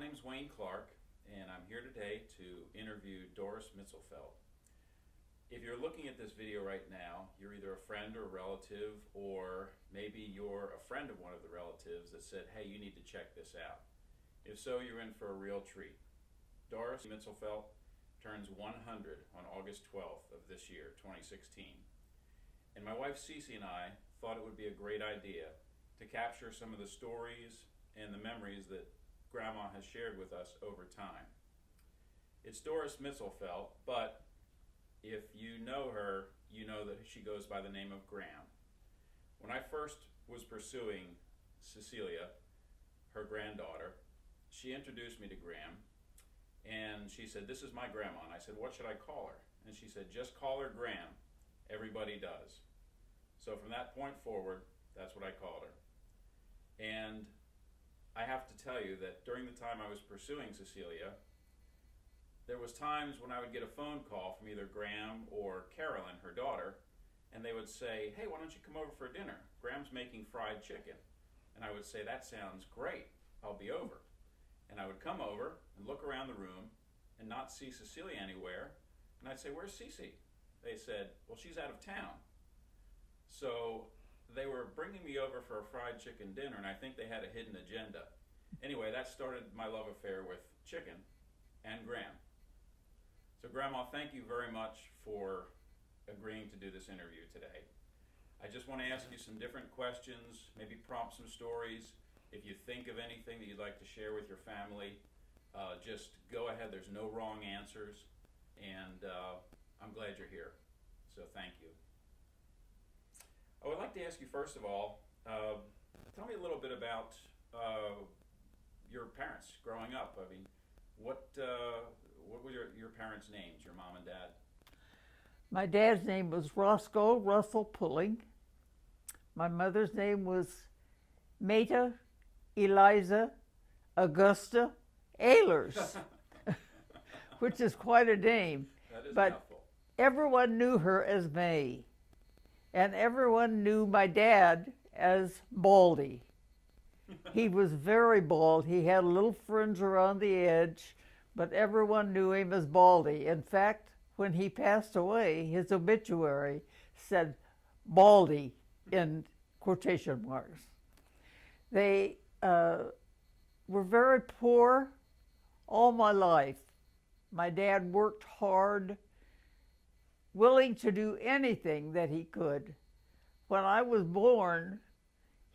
name's Wayne Clark, and I'm here today to interview Doris Mitzelfelt. If you're looking at this video right now, you're either a friend or a relative, or maybe you're a friend of one of the relatives that said, hey, you need to check this out. If so, you're in for a real treat. Doris Mitzelfelt turns 100 on August 12th of this year, 2016. And my wife Cece and I thought it would be a great idea to capture some of the stories and the memories that Grandma has shared with us over time. It's Doris Mitzelfelt, but if you know her, you know that she goes by the name of Gram. When I first was pursuing Cecilia, her granddaughter, she introduced me to Gram, and she said, this is my grandma. And I said, what should I call her? And she said, just call her Gram. Everybody does. So from that point forward, that's what I called her. And I have to tell you that during the time I was pursuing Cecilia, there was times when I would get a phone call from either Gram or Carolyn, her daughter, and they would say, hey, why don't you come over for dinner? Gram's making fried chicken. And I would say, that sounds great. I'll be over. And I would come over and look around the room and not see Cecilia anywhere. And I'd say, where's Cece? They said, well, she's out of town. So they were bringing me over for a fried chicken dinner, and I think they had a hidden agenda. Anyway, that started my love affair with chicken and Gram. So Grandma, thank you very much for agreeing to do this interview today. I just want to ask you some different questions, maybe prompt some stories. If you think of anything that you'd like to share with your family, just go ahead. There's no wrong answers, and I'm glad you're here. So thank you. I would like to ask you, first of all, tell me a little bit about your parents growing up. I mean, what were your parents' names, your mom and dad? My dad's name was Roscoe Russell Pulling. My mother's name was Meta Eliza Augusta Ehlers, which is quite a name. That is but helpful. Everyone knew her as May, and everyone knew my dad as Baldy. He was very bald. He had a little fringe around the edge, but everyone knew him as Baldy. In fact, when he passed away, his obituary said Baldy in quotation marks. They were very poor all my life. My dad worked hard, willing to do anything that he could. When I was born,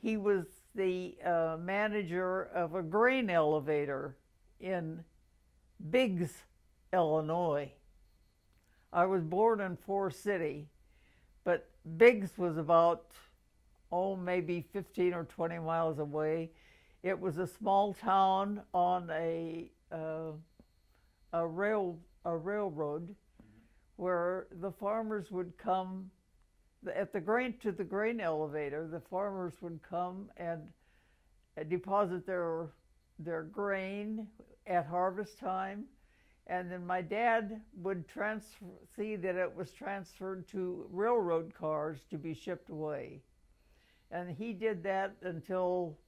he was the manager of a grain elevator in Biggs, Illinois. I was born in Forest City, but Biggs was about, maybe 15 or 20 miles away. It was a small town on a railroad where the farmers would come to the grain elevator. The farmers would come and deposit their grain at harvest time, and then my dad would see that it was transferred to railroad cars to be shipped away. And he did that until,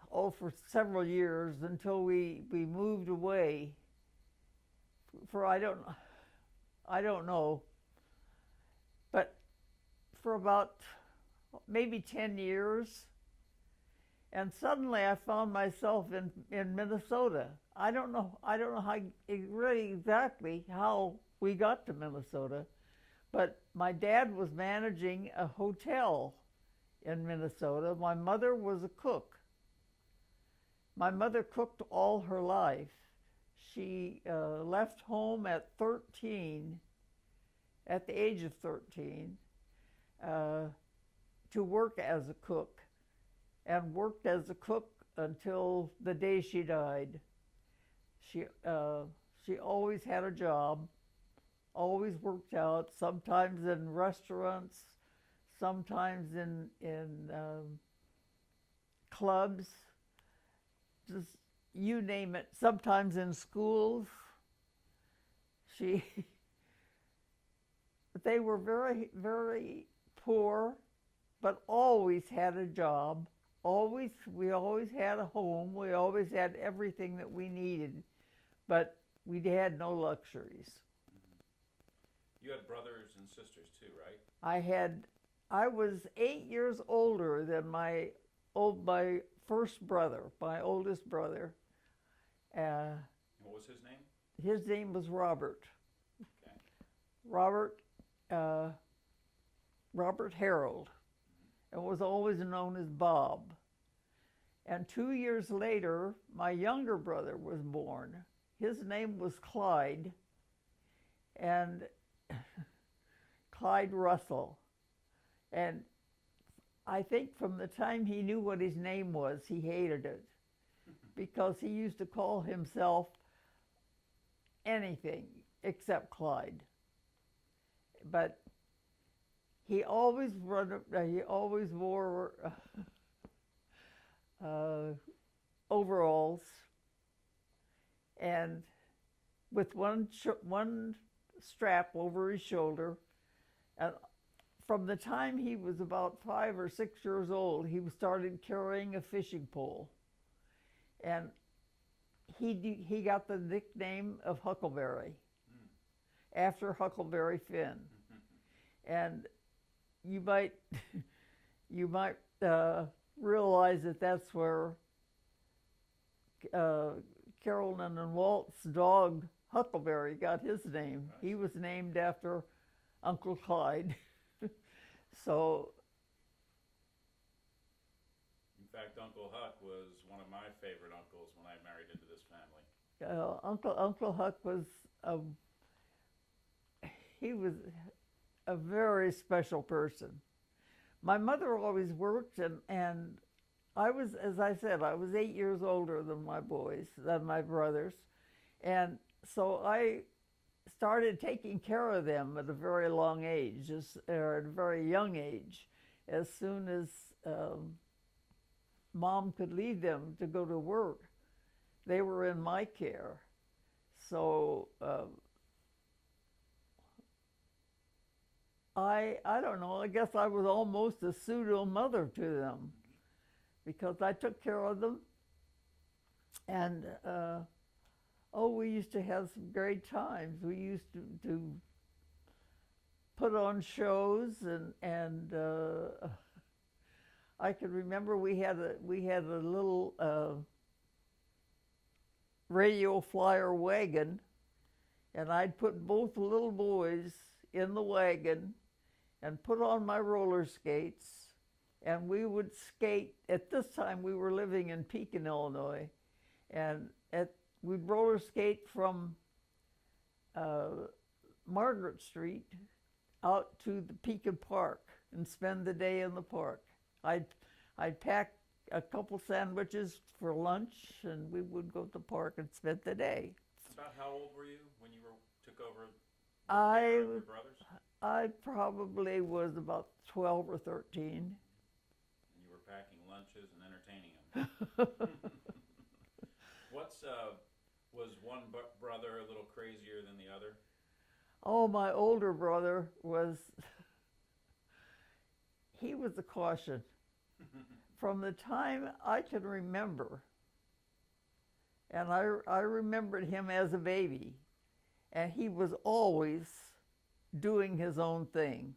for several years, until we moved away for I don't know, but for about maybe 10 years. And suddenly I found myself in Minnesota. I don't know how really exactly how we got to Minnesota, but my dad was managing a hotel in Minnesota. My mother was a cook. My mother cooked all her life. She left home at the age of 13, to work as a cook, and worked as a cook until the day she died. She always had a job, always worked out, sometimes in restaurants, sometimes in clubs, just you name it, sometimes in schools. They were very, very poor, but always had a job, we always had a home. We always had everything that we needed, but we had no luxuries. You had brothers and sisters too, right? I was 8 years older than my first brother, my oldest brother. What was his name? His name was Robert. Okay. Robert Harold, and was always known as Bob. And 2 years later, my younger brother was born. His name was Clyde, and Clyde Russell. And I think from the time he knew what his name was, he hated it, because he used to call himself anything except Clyde. But he always wore overalls, and with one strap over his shoulder. And from the time he was about 5 or 6 years old, he started carrying a fishing pole, and he got the nickname of Huckleberry after Huckleberry Finn. And you might realize that that's where Carolyn and Walt's dog Huckleberry got his name. Right. He was named after Uncle Clyde. So, in fact, Uncle Huck was one of my favorite uncles when I married into this family. Uncle Huck was he was a very special person. My mother always worked, and I was, as I said, I was 8 years older than my brothers, and so I started taking care of them at a very young age, as soon as Mom could leave them to go to work. They were in my care. So I don't know, I guess I was almost a pseudo mother to them, because I took care of them. And we used to have some great times. We used to put on shows, and I can remember we had a little radio flyer wagon, and I'd put both little boys in the wagon and put on my roller skates, and we would skate. At this time, we were living in Pekin, Illinois, and we'd roller skate from Margaret Street out to the Pekin Park and spend the day in the park. I'd pack a couple sandwiches for lunch, and we would go to the park and spend the day. About how old were you when you took over your brothers? I probably was about 12 or 13. And you were packing lunches and entertaining them. Was one brother a little crazier than the other? Oh, my older brother he was a caution. From the time I can remember, and I remembered him as a baby, and he was always doing his own thing.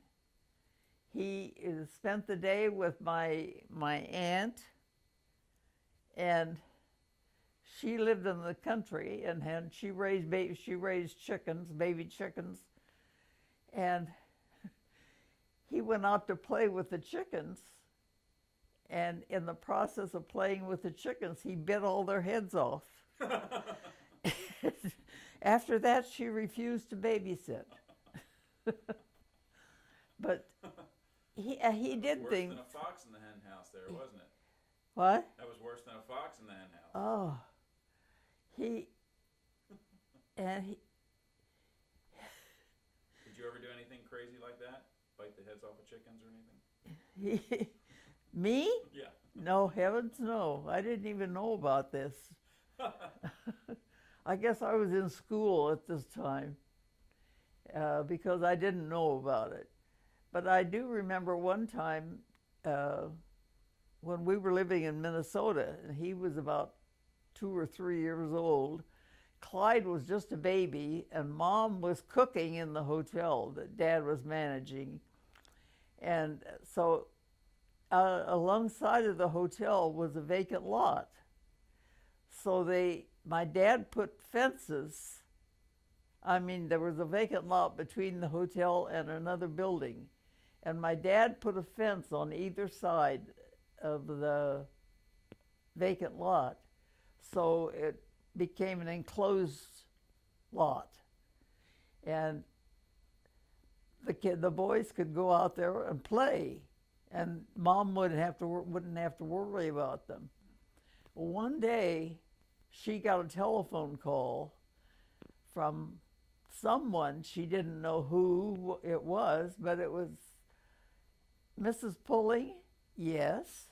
He spent the day with my aunt, and she lived in the country, and she raised chickens, baby chickens, and he went out to play with the chickens, and in the process of playing with the chickens, he bit all their heads off. After that, she refused to babysit. But he did things. Worse than a fox in the hen house there, wasn't it? What? That was worse than a fox in the hen house. Oh. Did you ever do anything crazy like that? Bite the heads off of chickens or anything? Me? Yeah. No, heavens no. I didn't even know about this. I guess I was in school at this time because I didn't know about it. But I do remember one time when we were living in Minnesota, and he was about 2 or 3 years old. Clyde was just a baby, and Mom was cooking in the hotel that Dad was managing. And so alongside of the hotel was a vacant lot. So my dad put fences. I mean, there was a vacant lot between the hotel and another building. And my dad put a fence on either side of the vacant lot. So it became an enclosed lot. And the boys could go out there and play, and Mom wouldn't have to worry about them. Well, one day, she got a telephone call from someone. She didn't know who it was, but it was Mrs. Pulling. Yes.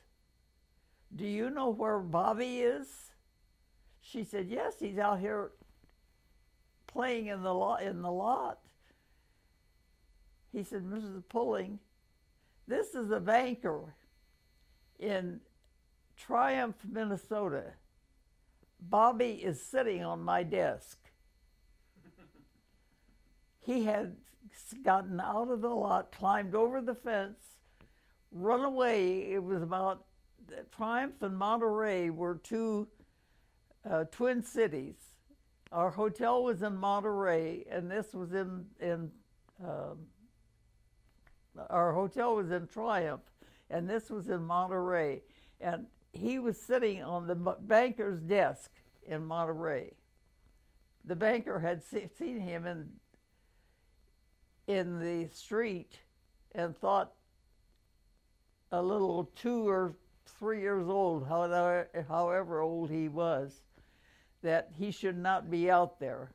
Do you know where Bobby is? She said, yes, he's out here playing in the lot. He said, Mrs. Pulling, this is a banker in Triumph, Minnesota. Bobby is sitting on my desk. He had gotten out of the lot, climbed over the fence, run away. It was about Triumph and Monterey were two twin cities. Our hotel was in Monterey, and this was our hotel was in Triumph, and this was in Monterey. And he was sitting on the banker's desk in Monterey. The banker had seen him in the street and thought, a little 2 or 3 years old, however old he was, that he should not be out there.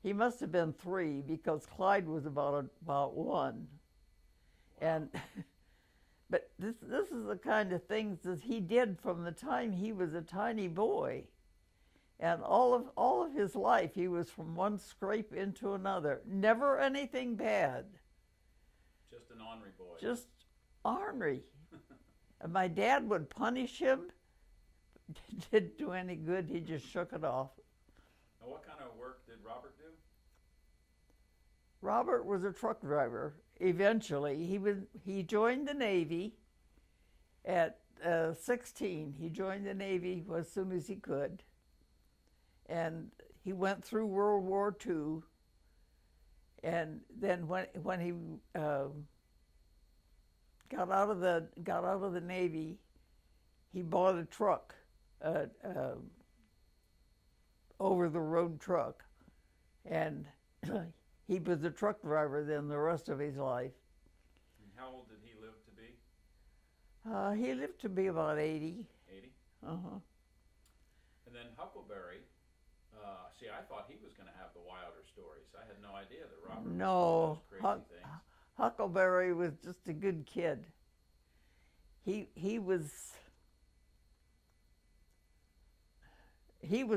He must have been 3 because Clyde was about 1. And but this is the kind of things that he did from the time he was a tiny boy. And all of his life, he was from one scrape into another. Never anything bad. Just an ornery boy. Just ornery. And my dad would punish him. Didn't do any good. He just shook it off. Now, what kind of work did Robert do? Robert was a truck driver. Eventually, he joined the Navy at 16. He joined the Navy as soon as he could. And he went through World War II. And then when he got out of the Navy, he bought a truck, over-the-road truck, and he was a truck driver then the rest of his life. And how old did he live to be? He lived to be about 80. 80? Uh-huh. And then Huckleberry, see, I thought he was going to have the wilder stories. I had no idea that Robert was No, doing those crazy things. Huckleberry was just a good kid. He was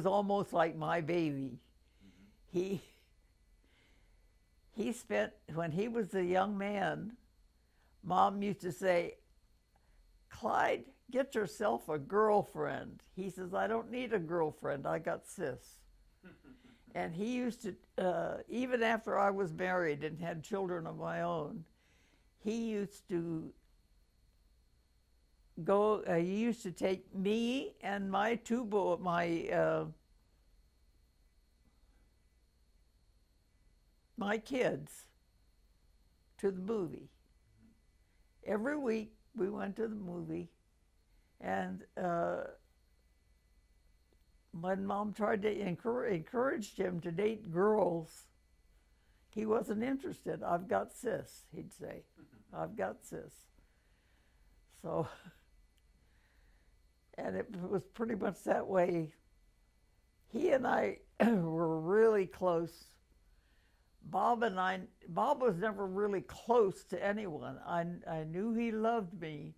almost like my baby. Mm-hmm. He spent, when he was a young man, Mom used to say, Clyde, get yourself a girlfriend. He says, I don't need a girlfriend, I got sis. And he used to, even after I was married and had children of my own, he used to go, he used to take me and my my kids to the movie. Every week we went to the movie, and when Mom tried to encourage him to date girls, he wasn't interested. I've got sis, he'd say. I've got sis. So, and it was pretty much that way. He and I were really close. Bob was never really close to anyone. I knew he loved me,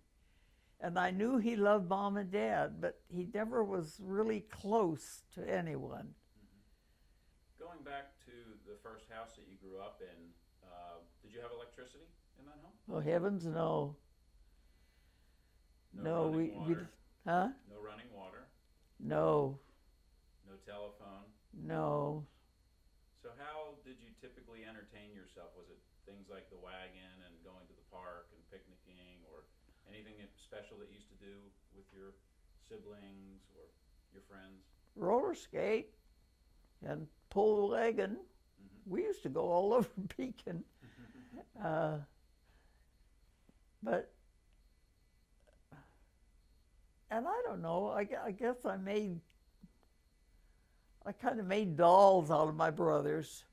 and I knew he loved Mom and Dad, but he never was really close to anyone. Mm-hmm. Going back to the first house that you grew up in, did you have electricity in that home? Oh, heavens no. No, running water. huh? No running water. No, No telephone. no. So how did you typically entertain yourself? Was it things like the wagon and going to the park and picnicking, or anything special that you used to do with your siblings or your friends? Roller skate and pull the wagon. Mm-hmm. We used to go all over Beacon. But, and I don't know, I guess I kind of made dolls out of my brothers.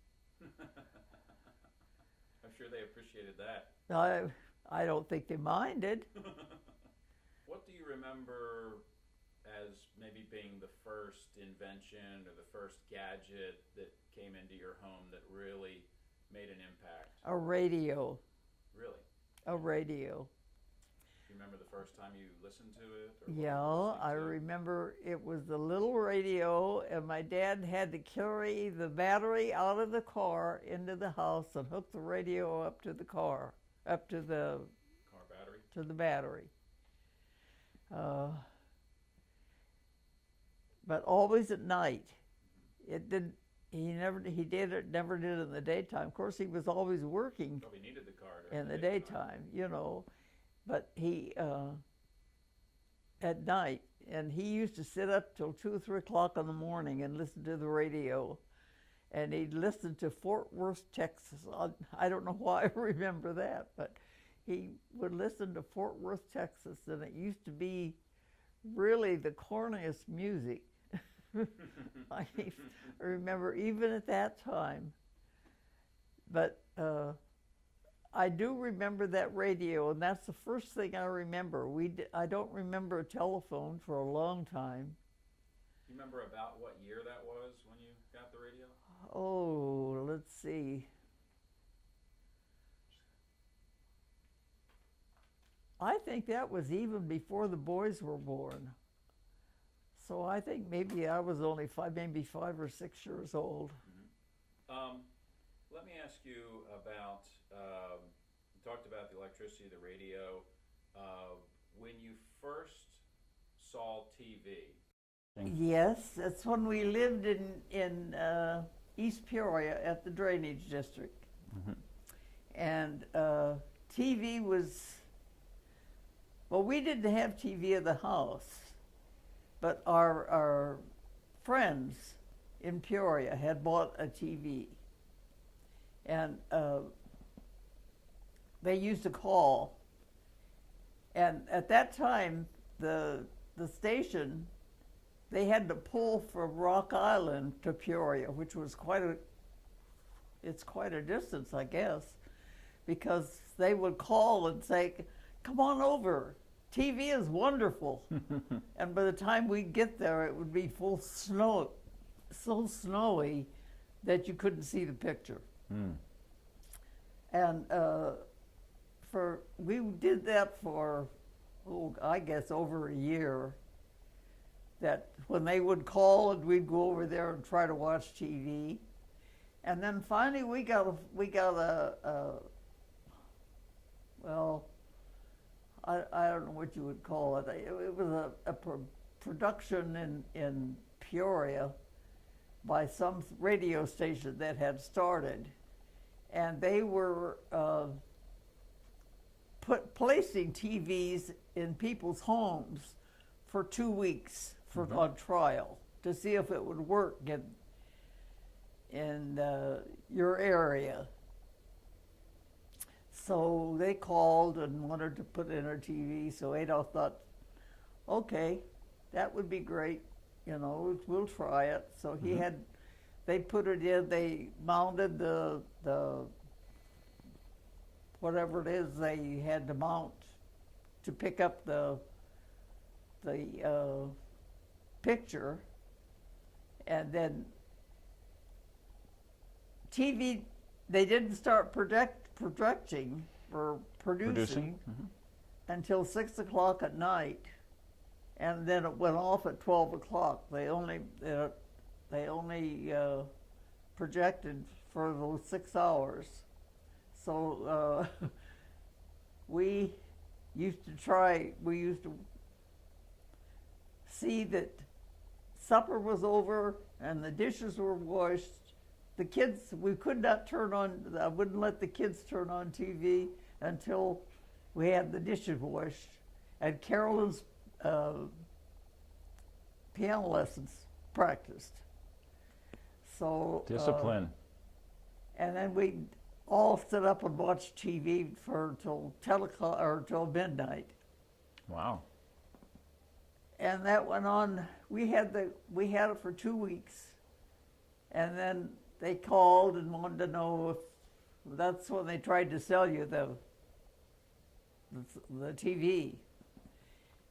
I'm sure they appreciated that. I don't think they minded. What do you remember as maybe being the first invention or the first gadget that came into your home that really made an impact? A radio. Really? A radio. Do you remember the first time you listened to it? Or Yeah, I remember it was the little radio, and my dad had to carry the battery out of the car into the house and hook the radio up to the car, up to the car battery. To the battery. But always at night. It did. Never did it in the daytime. Of course, he was always working. Probably needed the car in the daytime, you know. But he at night, and he used to sit up till 2 or 3 o'clock in the morning and listen to the radio. And he'd listen to Fort Worth, Texas. I don't know why I remember that, but he would listen to Fort Worth, Texas, and it used to be really the corniest music. I remember even at that time. But I do remember that radio, and that's the first thing I remember. I don't remember a telephone for a long time. You remember about what year that was when you got the radio? Oh, let's see. I think that was even before the boys were born. So I think maybe I was only maybe 5 or 6 years old. Mm-hmm. Let me ask you about, you talked about the electricity, the radio. When you first saw TV. Yes, that's when we lived in East Peoria at the drainage district. Mm-hmm. And TV was, well, we didn't have TV at the house, but our friends in Peoria had bought a TV. And they used to call. And at that time, the station, they had to pull from Rock Island to Peoria, which was quite a distance, I guess, because they would call and say, "Come on over, TV is wonderful." And by the time we'd get there, it would be full snow, so snowy that you couldn't see the picture. Mm. And we did that for, I guess over a year. That when they would call, and we'd go over there and try to watch TV, and then finally we got a well, I don't know what you would call it. It was a production in Peoria by some radio station that had started, and they were placing TVs in people's homes for 2 weeks on trial to see if it would work in your area. So they called and wanted to put in our TV. So Adolph thought, okay, that would be great. You know, we'll try it. So they put it in. They mounted the whatever it is they had to mount to pick up the picture, and then TV. They didn't start projecting or producing until 6 o'clock at night, and then it went off at 12 o'clock. They only projected for those 6 hours. So we we used to see that supper was over and the dishes were washed. The kids, we could not turn on, I wouldn't let the kids turn on TV until we had the dishes washed. And Carolyn's piano lessons practiced. So Discipline. and then we'd all sit up and watch TV for till 10 o'clock or till midnight. Wow. And that went on. We had it for 2 weeks, and then they called and wanted to know if that's when they tried to sell you the TV.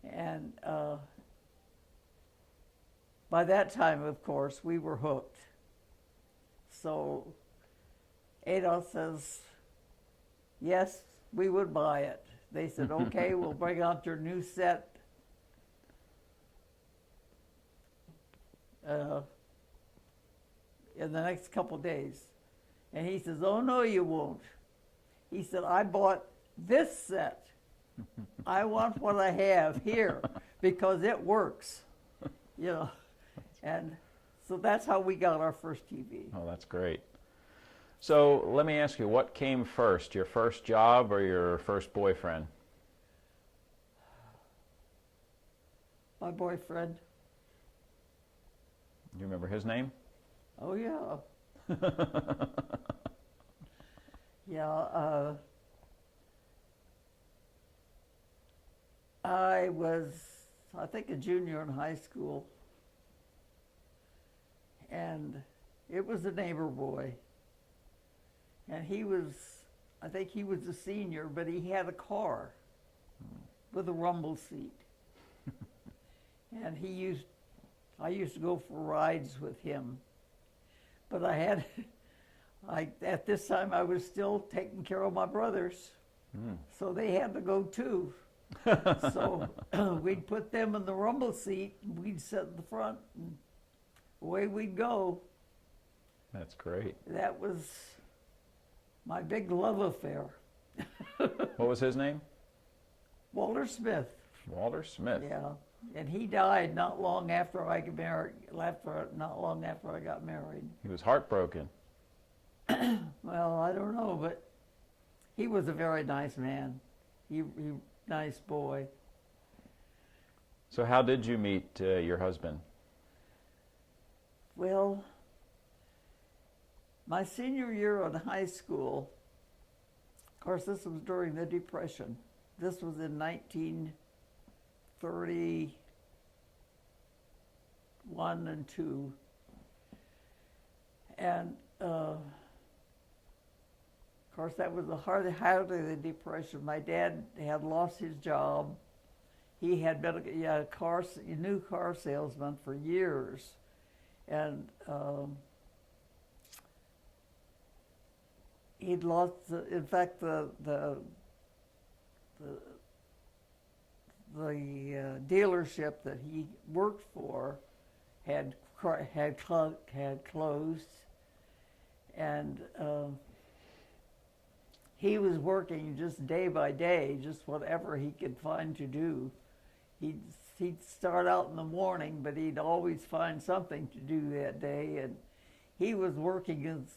And by that time, of course, we were hooked. So Adolph says, yes, we would buy it. They said, okay, we'll bring out your new set in the next couple days. And he says, oh, no, you won't. He said, I bought this set. I want what I have here because it works, you know. And so that's how we got our first TV. Oh, that's great. So let me ask you, what came first, your first job or your first boyfriend? My boyfriend. You remember his name? Oh, yeah. Yeah, I was, I think, a junior in high school, and it was a neighbor boy. And he was, I think he was a senior, but he had a car with a rumble seat. And I used to go for rides with him. But at this time I was still taking care of my brothers. So they had to go too. So we'd put them in the rumble seat, and we'd sit in the front, and away we'd go. That's great. That was my big love affair. What was his name? Walter Smith. Walter Smith. Yeah, and he died not long after I got married. Not long after I got married. He was heartbroken. Well, I don't know, but he was a very nice man. He nice boy. So how did you meet your husband? Well, my senior year in high school, of course, this was during the Depression. This was in 1931 and 2. And, of course, that was the height of the Depression. My dad had lost his job. He had been a new car salesman for years. And he'd lost, in fact, the dealership that he worked for had closed, and he was working just day by day, just whatever he could find to do. He'd start out in the morning, but he'd always find something to do that day, and he was working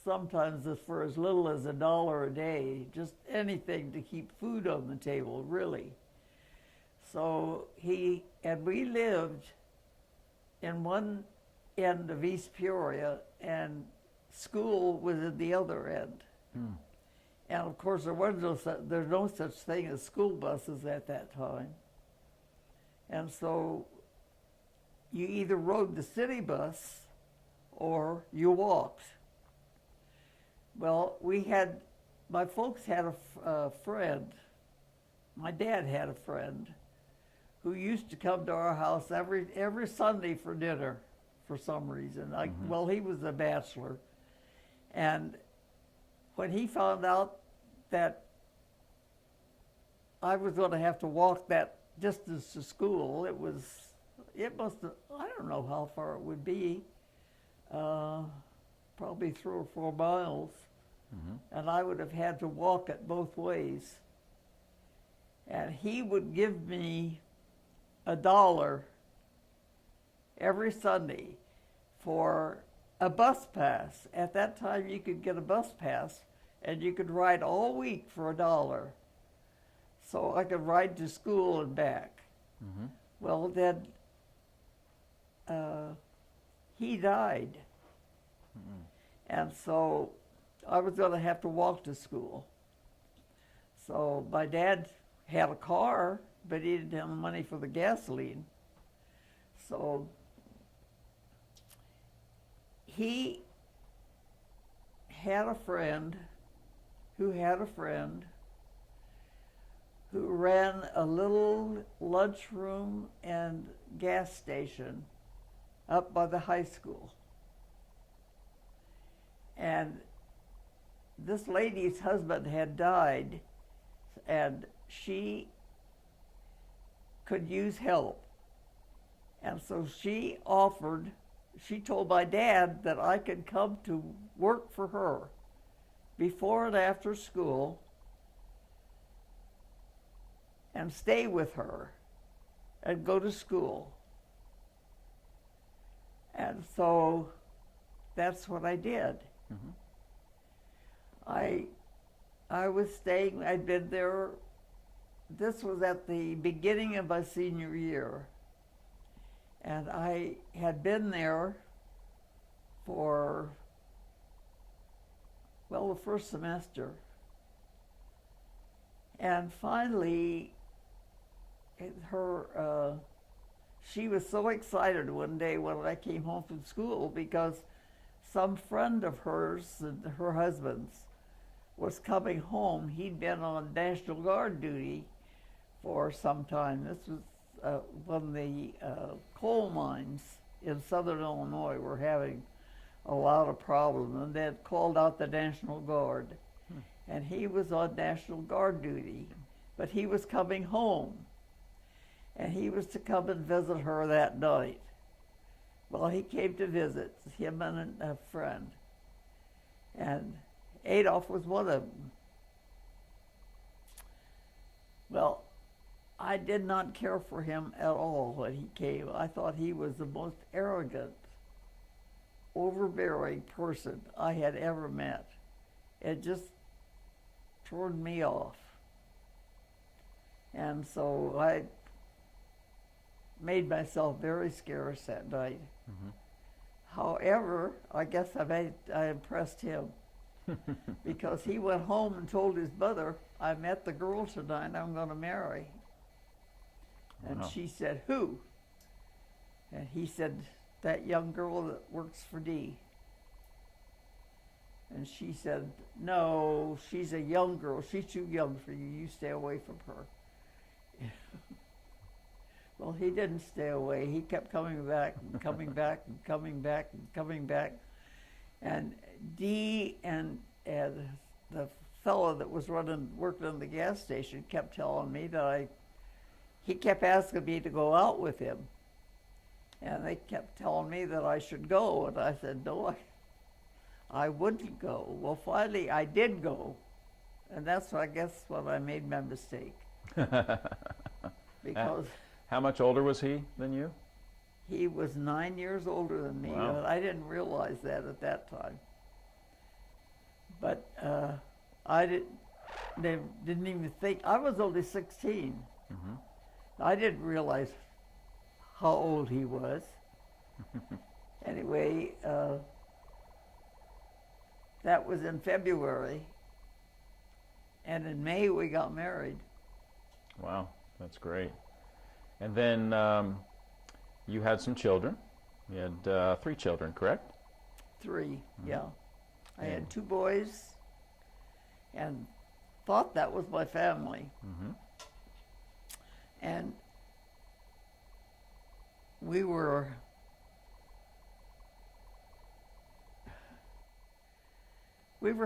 sometimes for as little as $1 a day, just anything to keep food on the table, really. So we lived in one end of East Peoria, and school was at the other end. And of course, there's no such thing as school buses at that time. And so you either rode the city bus or you walked. Well, my folks had a friend, my dad had a friend, who used to come to our house every Sunday for dinner for some reason. Well, he was a bachelor. And when he found out that I was going to have to walk that distance to school, it must have, I don't know how far it would be, probably 3 or 4 miles. And I would have had to walk it both ways. And he would give me $1 every Sunday for a bus pass. At that time, you could get a bus pass, and you could ride all week for $1. So I could ride to school and back. Mm-hmm. Well, then he died. Mm-hmm. And so I was going to have to walk to school. So my dad had a car, but he didn't have the money for the gasoline. So he had a friend who ran a little lunchroom and gas station up by the high school. And this lady's husband had died, and she could use help. And so she told my dad that I could come to work for her before and after school and stay with her and go to school. And so that's what I did. Mm-hmm. I was staying, I'd been there, this was at the beginning of my senior year. And I had been there for, well, the first semester. And finally, she was so excited one day when I came home from school because some friend of hers and her husband's was coming home. He'd been on National Guard duty for some time. This was when the coal mines in southern Illinois were having a lot of problems, and they had called out the National Guard. And he was on National Guard duty, but he was coming home. And he was to come and visit her that night. Well, he came to visit, him and a friend. And Adolf was one of them. Well, I did not care for him at all when he came. I thought he was the most arrogant, overbearing person I had ever met. It just turned me off. And so I made myself very scarce that night. Mm-hmm. However, I guess I impressed him because he went home and told his mother, I met the girl tonight I'm going to marry. And Wow. she said, who? And he said, that young girl that works for Dee. And she said, no, she's a young girl. She's too young for you. You stay away from her. Well, he didn't stay away. He kept coming back and coming back and coming back and coming back. And Dee and the fellow that was working in the gas station kept telling me that he kept asking me to go out with him. And they kept telling me that I should go. And I said, no, I wouldn't go. Well, finally, I did go. And that's, I guess, when I made my mistake. Because How much older was he than you? he was 9 years older than me, Wow. but I didn't realize that at that time. But they didn't even think, I was only 16. Mm-hmm. I didn't realize how old he was. Anyway, that was in February, and in May we got married. Wow, that's great. And then you had some children. You had 3 children, correct? 3, yeah. I And- had 2 boys and thought that was my family. Mm-hmm. And we were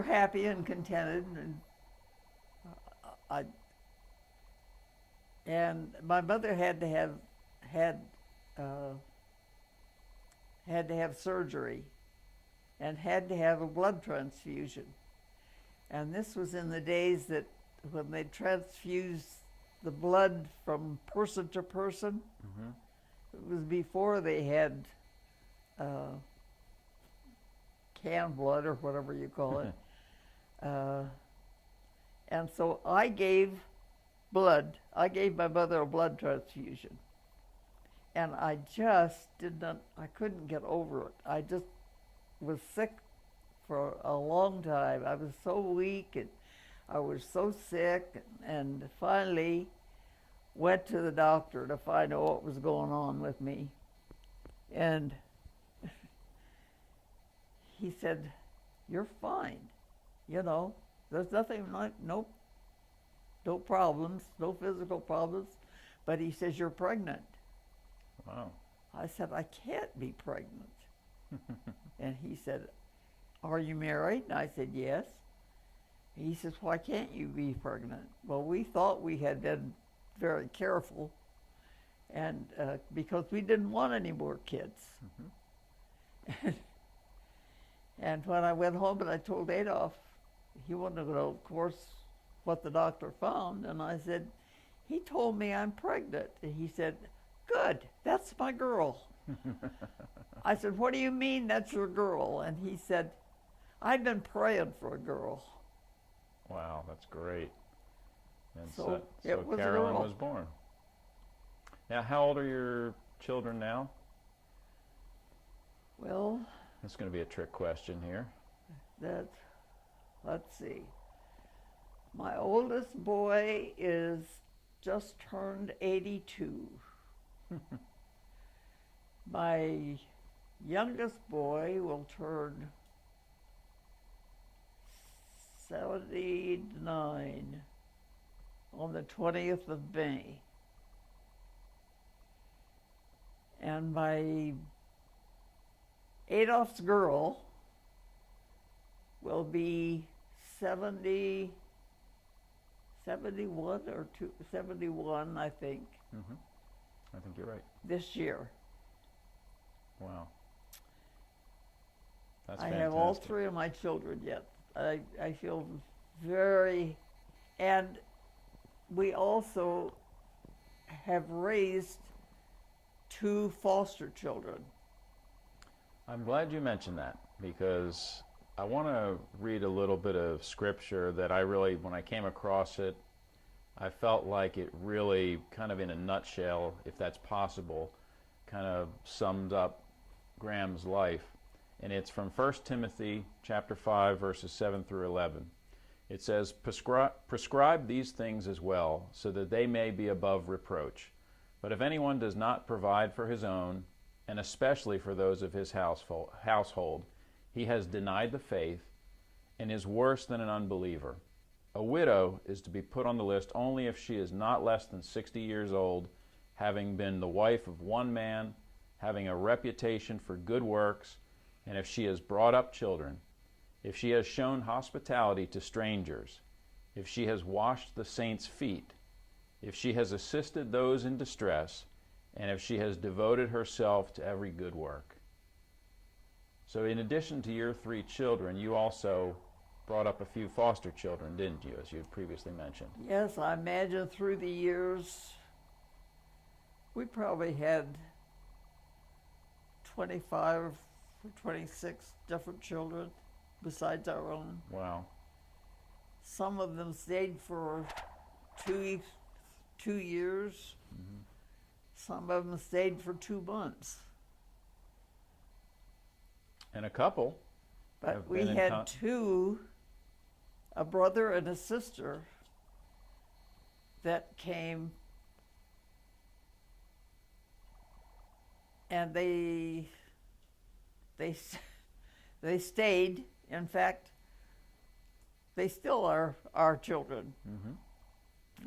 happy and contented, and my mother had to have surgery and had to have a blood transfusion. And this was in the days that when they transfused the blood from person to person. Mm-hmm. It was before they had canned blood or whatever you call it. And so I gave blood. I gave my mother a blood transfusion. And I just I couldn't get over it. I just was sick for a long time. I was so weak and I was so sick, and finally went to the doctor to find out what was going on with me. And he said, "You're fine. You know, there's nothing like, no problems, no physical problems." But he says, "You're pregnant." Wow. I said, "I can't be pregnant." And he said, "Are you married?" And I said, "Yes." He says, "Why can't you be pregnant?" Well, we thought we had been very careful, and because we didn't want any more kids. Mm-hmm. And when I went home and I told Adolf, he wanted to know, of course, what the doctor found. And I said, "He told me I'm pregnant." And he said, "Good, that's my girl." I said, "What do you mean that's your girl?" And he said, "I've been praying for a girl." Wow, that's great. And so Carolyn was born. Now, how old are your children now? Well, That's going to be a trick question here. Let's see. My oldest boy is just turned 82. My youngest boy will turn 79 on the 20th of May. And my Adolf's girl will be 71 or 71, I think. Mm-hmm. I think you're right. This year. Wow. That's I fantastic. have all three of my children yet. I feel very, and we also have raised 2 foster children. I'm glad you mentioned that, because I want to read a little bit of scripture that I really, when I came across it, I felt like it really, kind of in a nutshell, if that's possible, kind of summed up Graham's life. And it's from 1 Timothy chapter 5, verses 7 through 11. It says, prescribe these things as well, so that they may be above reproach. But if anyone does not provide for his own, and especially for those of his household, he has denied the faith and is worse than an unbeliever. A widow is to be put on the list only if she is not less than 60 years old, having been the wife of one man, having a reputation for good works, and if she has brought up children, if she has shown hospitality to strangers, if she has washed the saints' feet, if she has assisted those in distress, and if she has devoted herself to every good work. So in addition to your 3 children, you also brought up a few foster children, didn't you, as you had previously mentioned? Yes, I imagine through the years, we probably had 25 or 26 different children besides our own. Wow. Some of them stayed for 2 years. Mm-hmm. Some of them stayed for 2 months. And a couple. But we had 2, a brother and a sister, that came, and they stayed. In fact, they still are our children. Mm-hmm.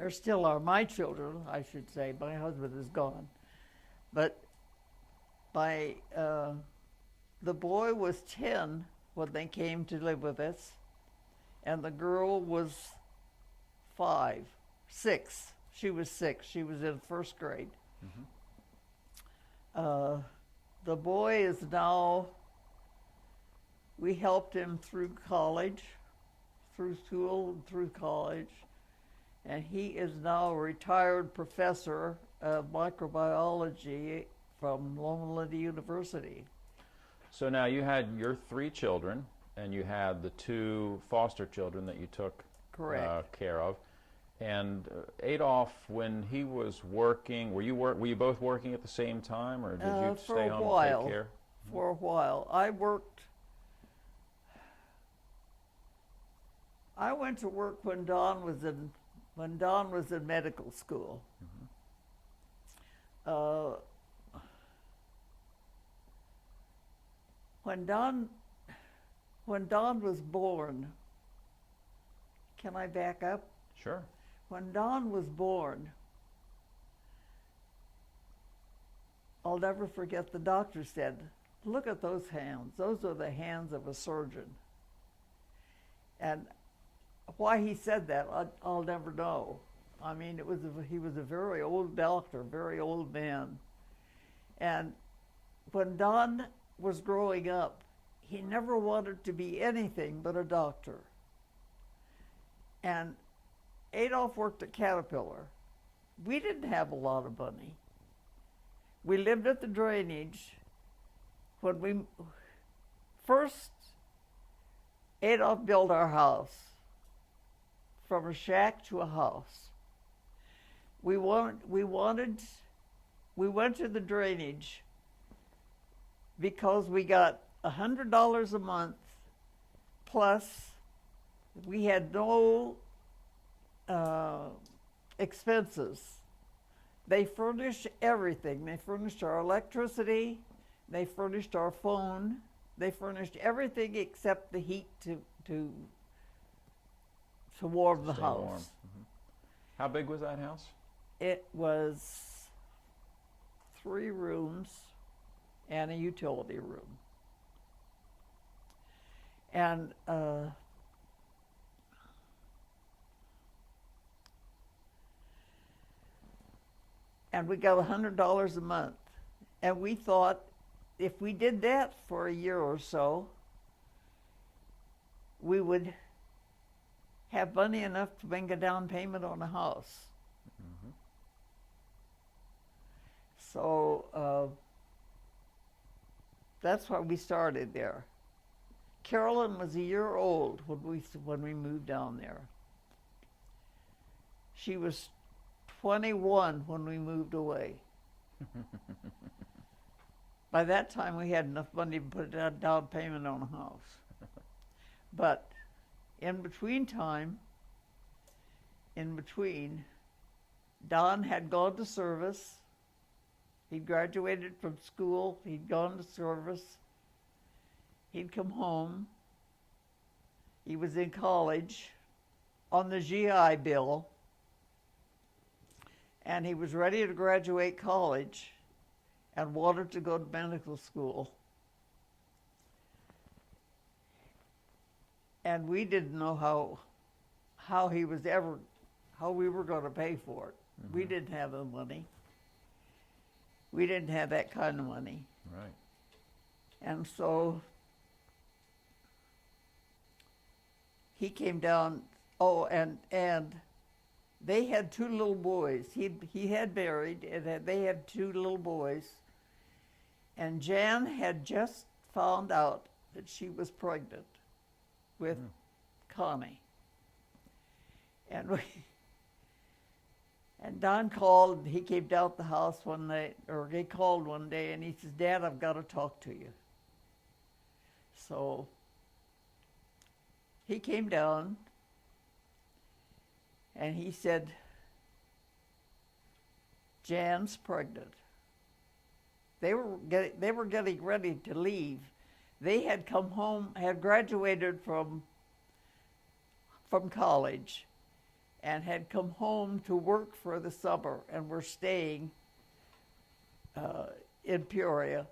They still are my children, I should say. My husband is gone. But the boy was 10 when they came to live with us, and the girl was 6. She was 6. She was in 1st grade. Mm-hmm. The boy is now, we helped him through college, through school, and through college. and he is now a retired professor of microbiology from Loma Linda University. So now you had your 3 children, and you had the 2 foster children that you took care of. And Adolf, when he was working, were you both working at the same time, or did you stay home and take care? For a while. I went to work when Don was in medical school. When Don was born, can I back up? Sure. When Don was born, I'll never forget, the doctor said, "Look at those hands. Those are the hands of a surgeon." And why he said that, I'll never know. I mean, he was a very old doctor, very old man. And when Don was growing up, he never wanted to be anything but a doctor. And Adolf worked at Caterpillar. We didn't have a lot of money. We lived at the drainage. When we first, Adolf built our house from a shack to a house. We went to the drainage because we got $100 a month, plus we had no expenses. They furnished everything. They furnished our electricity, they furnished our phone, they furnished everything except the heat to warm the house. Warm. How big was that house? It was 3 rooms and a utility room. And we got $100 a month. And we thought if we did that for a year or so, we would have money enough to make a down payment on a house. So that's why we started there. Carolyn was a year old when we moved down there. She was 21 when we moved away. By that time, we had enough money to put a down payment on a house. But in between, Don had gone to service. He'd graduated from school. He'd gone to service. He'd come home. He was in college on the GI Bill. And he was ready to graduate college and wanted to go to medical school. And we didn't know how we were going to pay for it. We didn't have the money. We didn't have that kind of money. Right. And so he came down. Oh, and they had 2 little boys. He had married, and they had 2 little boys. And Jan had just found out that she was pregnant with Connie. And Don called. He came down to the house one night, or he called one day, and he says, "Dad, I've got to talk to you." So he came down, and he said, "Jan's pregnant." They were getting ready to leave. They had come home, had graduated from college, and had come home to work for the summer, and were staying in Peoria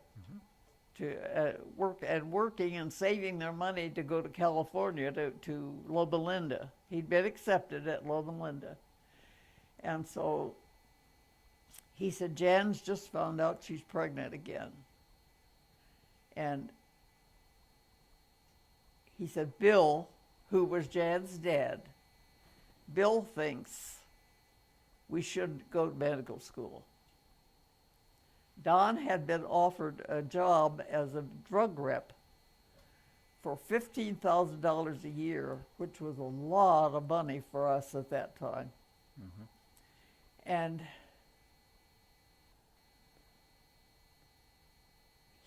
to working and saving their money to go to California to Loma Linda. He'd been accepted at Loma Linda. And so he said, "Jan's just found out she's pregnant again." And he said, "Bill," who was Jan's dad, "Bill thinks we should go to medical school. Don had been offered a job as a drug rep for $15,000 a year, which was a lot of money for us at that time. Mm-hmm. And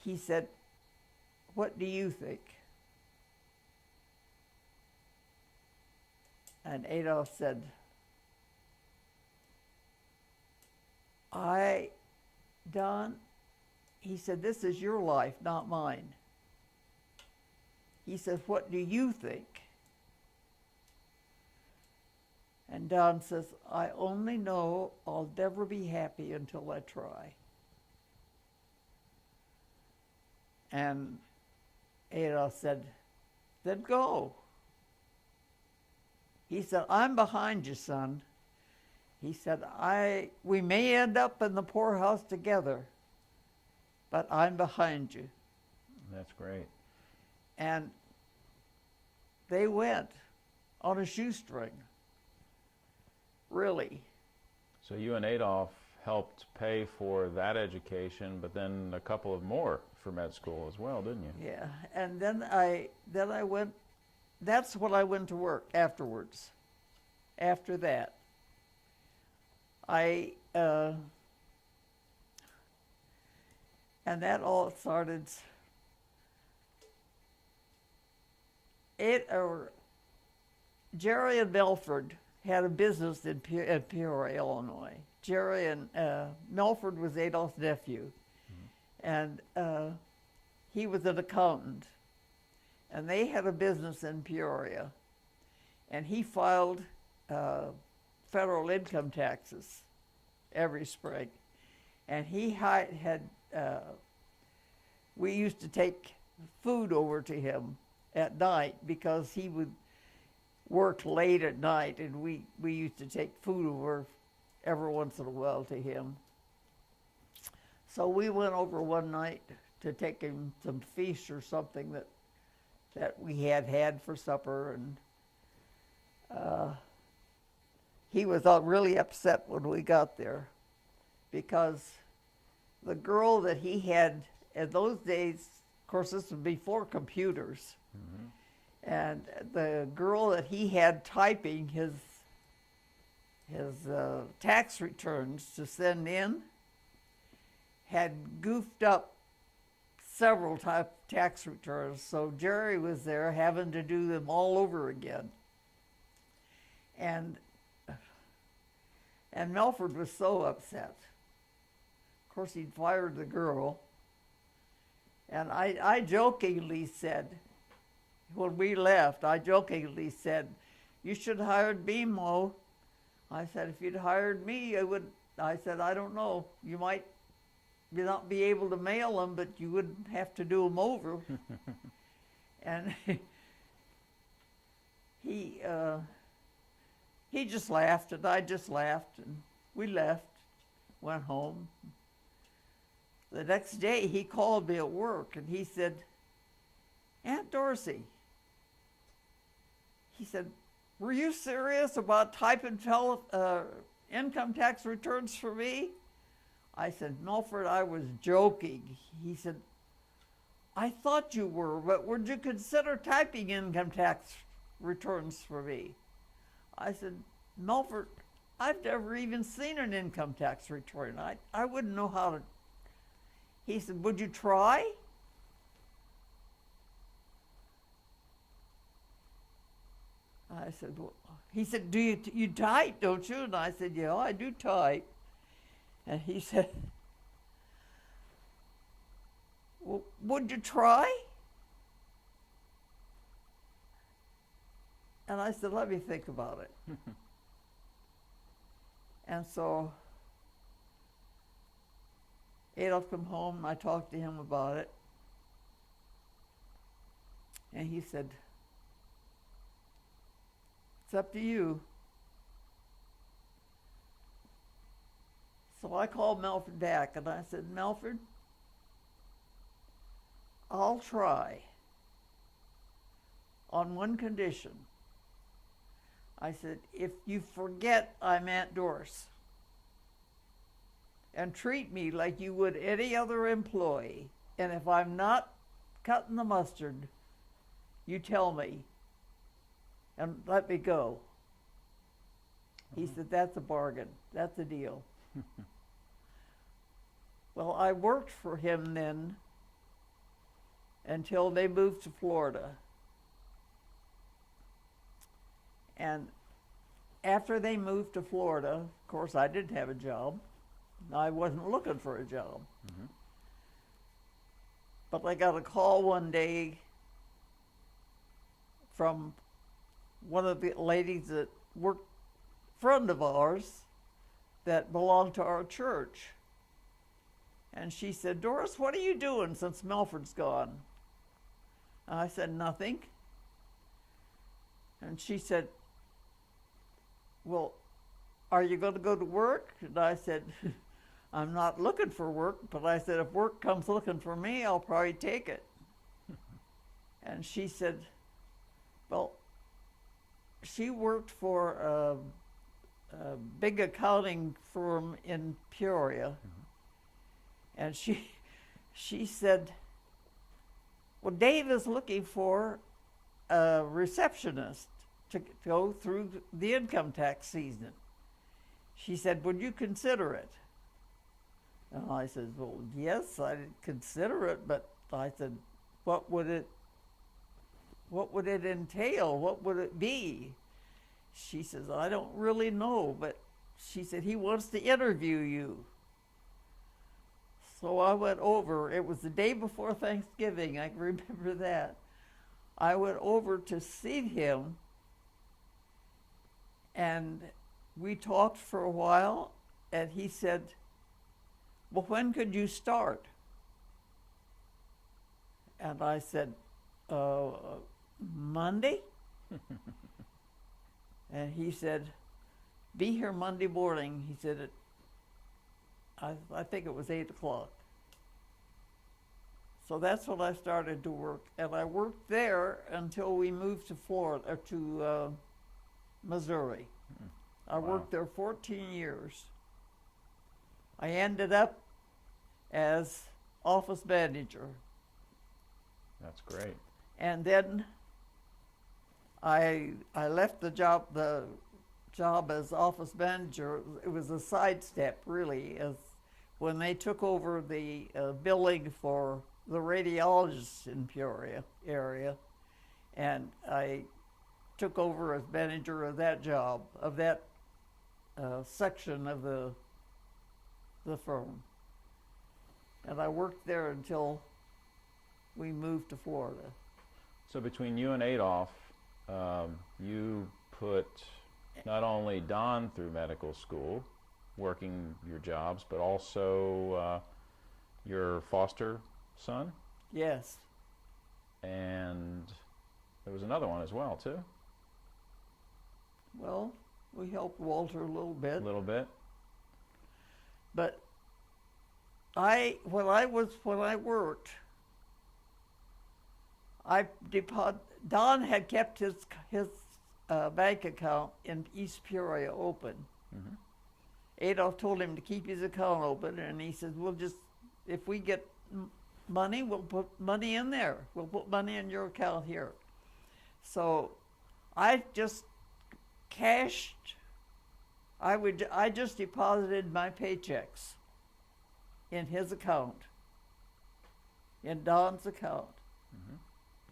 he said, "What do you think?" And Adolf said, Don, he said, "this is your life, not mine." He said, "What do you think?" And Don says, "I only know I'll never be happy until I try." And Adolf said, "Then go." He said, "I'm behind you, son." He said, we may end up in the poorhouse together, but I'm behind you." That's great. And they went on a shoestring, really. So you and Adolf helped pay for that education, but then a couple of more for med school as well, didn't you? Yeah, and then I went, that's when I went to work afterwards. After that, and that all started, Jerry and Melford had a business in Peoria, Illinois. Jerry and Melford was Adolph's nephew, and he was an accountant, and they had a business in Peoria, and he filed federal income taxes every spring, and he had we used to take food over to him at night because he would work late at night, and we used to take food over every once in a while to him. So we went over one night to take him some fish or something that we had for supper, and he was really upset when we got there because the girl that he had in those days, of course this was before computers, and the girl that he had typing his tax returns to send in had goofed up several tax returns, so Jerry was there having to do them all over again. And Melford was so upset. Of course, he'd fired the girl. And I jokingly said, when we left, I jokingly said, "You should have hired me, Mo." I said, "If you'd hired me, I said, I don't know, you might not be able to mail them, but you wouldn't have to do them over." And he just laughed, and I just laughed, and we left, went home. The next day, he called me at work, and he said, "Aunt Dorsey," he said, "were you serious about typing income tax returns for me?" I said, "Melford, I was joking." He said, "I thought you were, but would you consider typing income tax returns for me?" I said, "Melford, I've never even seen an income tax return. I wouldn't know how to." He said, "Would you try?" I said, "Well," he said, "Do you type, don't you?" And I said, "Yeah, I do type." And he said, "Well, would you try?" And I said, "Let me think about it." And so Adolf come home, and I talked to him about it. And he said, "It's up to you." So I called Melford back, and I said, "Melford, I'll try on one condition." I said, "If you forget I'm Aunt Doris." and treat me like you would any other employee. And if I'm not cutting the mustard, you tell me and let me go. He said, that's a bargain. That's a deal. Well, I worked for him then until they moved to Florida. And after they moved to Florida, of course, I didn't have a job. I wasn't looking for a job. Mm-hmm. But I got a call one day from one of the ladies that worked, friend of ours, that belonged to our church. And she said, Doris, what are you doing since Milford's gone? And I said, nothing. And she said, well, are you going to go to work? And I said, I'm not looking for work, but I said, if work comes looking for me, I'll probably take it. And she said, well, she worked for a big accounting firm in Peoria. Mm-hmm. And she said, well, Dave is looking for a receptionist to go through the income tax season. She said, would you consider it? And I said, well, yes, I'd consider it, but I said, what would it entail? What would it be? She says, I don't really know, but she said, he wants to interview you. So I went over. It was the day before Thanksgiving. I remember that. I went over to see him, and we talked for a while, and he said, well, when could you start? And I said, Monday? And he said, be here Monday morning. He said, I think it was 8 o'clock. So that's when I started to work. And I worked there until we moved to Florida, to Missouri. I worked there 14 years. I ended up as office manager. That's great. And then I left the job as office manager. It was a sidestep, really, as when they took over the billing for the radiologists in Peoria area, and I took over as manager of that job, of that section of the firm. And I worked there until we moved to Florida. So between you and Adolph, you put not only Don through medical school, working your jobs, but also your foster son? Yes. And there was another one as well, too? Well, we helped Walter a little bit. A little bit. But when I worked, Don had kept his bank account in East Peoria open. Mm-hmm. Adolph told him to keep his account open, and he said, if we get money, we'll put money in there. We'll put money in your account here. So I just I just deposited my paychecks in his account, in Don's account. Mm-hmm.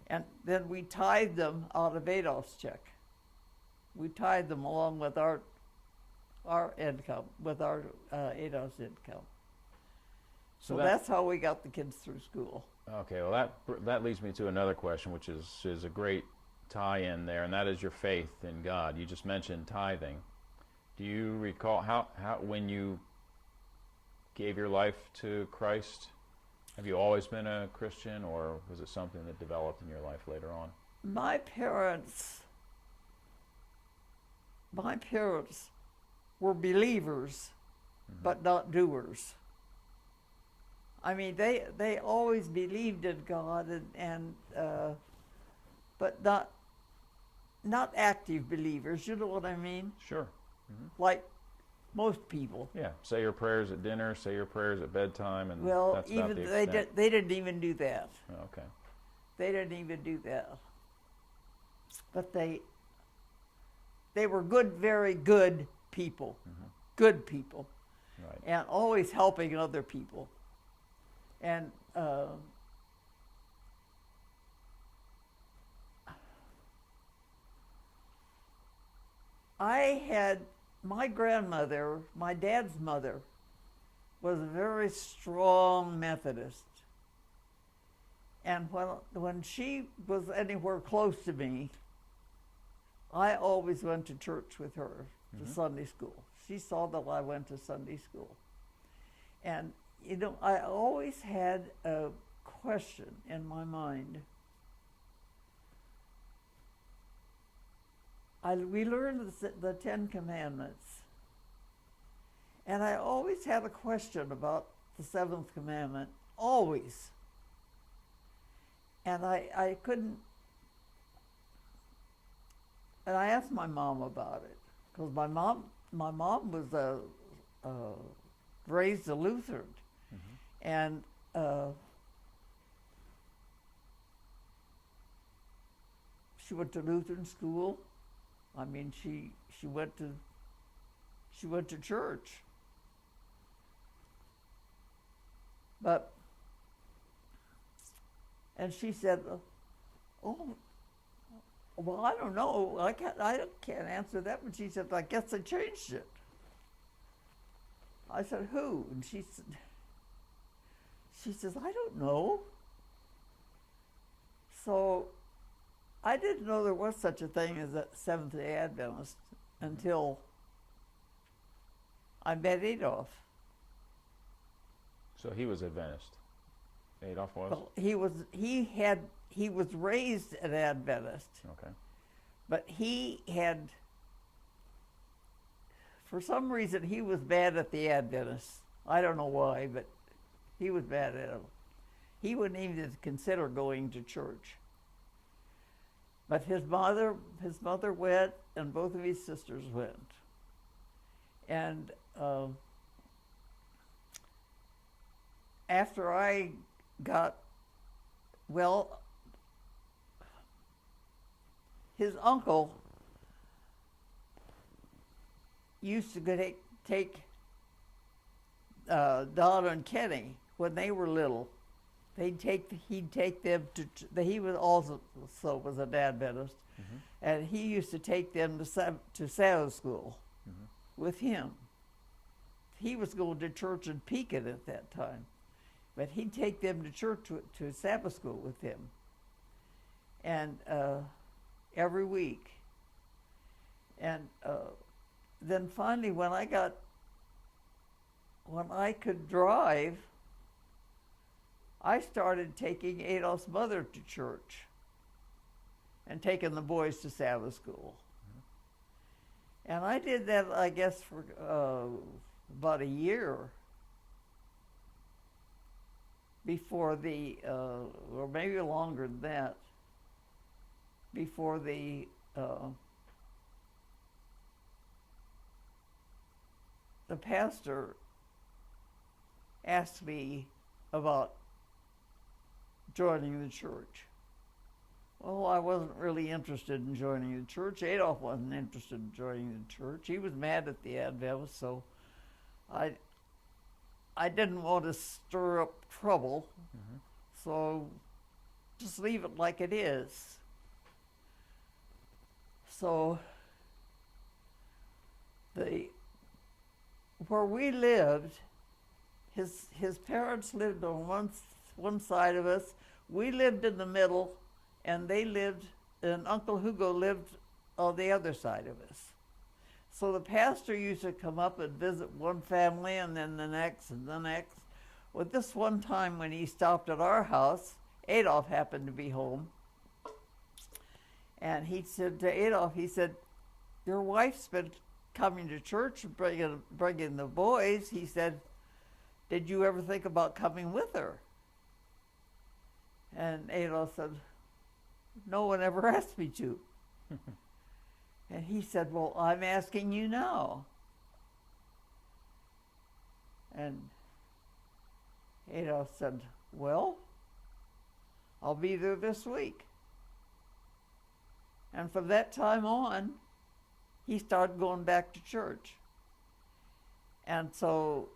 And then we tied them out of Adolph's check. We tied them along with our income, with our Adolph's income. So that's how we got the kids through school. Okay, well that leads me to another question, which is a great tie-in there, and that is your faith in God. You just mentioned tithing. Do you recall how when you gave your life to Christ, have you always been a Christian, or was it something that developed in your life later on? My parents were believers, mm-hmm. but not doers. I mean, they always believed in God, but not active believers. You know what I mean? Sure. Mm-hmm. Like Most people. Yeah, say your prayers at dinner, say your prayers at bedtime, and Well, that's about even the extent. they didn't even do that. Oh, okay. They didn't even do that. But they were good, very good people. Good people. Right. And always helping other people. And I had my grandmother, my dad's mother, was a very strong Methodist. And when she was anywhere close to me, I always went to church with her, to Sunday school. She saw that I went to Sunday school. And, you know, I always had a question in my mind. We learned the Ten Commandments. And I always had a question about the seventh commandment, always. And I couldn't, and I asked my mom about it, because my mom was raised a Lutheran, and she went to Lutheran school. I mean, she went to church, but. And she said, "Oh, well, I don't know. I can't answer that." But she said, "I guess they changed it." I said, "Who?" And she says, "I don't know." So I didn't know there was such a thing as a Seventh-day Adventist until I met Adolf. So he was Adventist. Adolf was? Well, he was raised an Adventist. Okay. But he had, for some reason, he was bad at the Adventists. I don't know why, but he was bad at them. He wouldn't even consider going to church. But his mother went, and both of his sisters went. And after I got, well, his uncle used to take Donna and Kenny when they were little. He'd take them to. He was also was an Adventist, and he used to take them to Sabbath school with him. He was going to church in Pekin at that time, but he'd take them to church to Sabbath school with him, and every week. And then finally, when I could drive, I started taking Adolf's mother to church and taking the boys to Sabbath school. And I did that, I guess, for about a year before or maybe longer than that, before the pastor asked me about joining the church. Well, I wasn't really interested in joining the church. Adolf wasn't interested in joining the church. He was mad at the Adventists, so I didn't want to stir up trouble, so just leave it like it is. So where we lived, his parents lived on one side of us. We lived in the middle, and and Uncle Hugo lived on the other side of us. So the pastor used to come up and visit one family, and then the next, and the next. Well, this one time when he stopped at our house, Adolf happened to be home. And he said to Adolf, he said, "Your wife's been coming to church and bringing the boys." He said, "Did you ever think about coming with her?" And Adolf said, "No one ever asked me to." And he said, "Well, I'm asking you now." And, said, well, I'll be there this week. And from that time on, he started going back to church. And so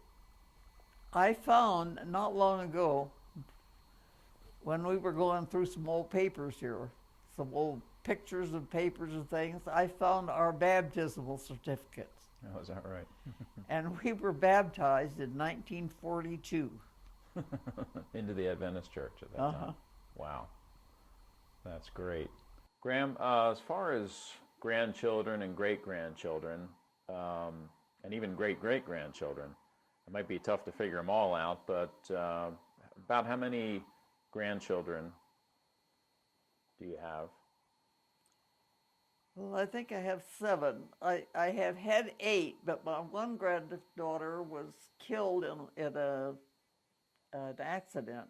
I found not long ago, when we were going through some old papers here, some old pictures and papers and things, I found our baptismal certificates. Oh, is that right? And we were baptized in 1942. Into the Adventist church at that time. Wow. That's great. Graham, as far as grandchildren and great-grandchildren, and even great-great-grandchildren, it might be tough to figure them all out, but about how many grandchildren do you have? Well, I think I have 7. I have had 8, but my one granddaughter was killed in an accident.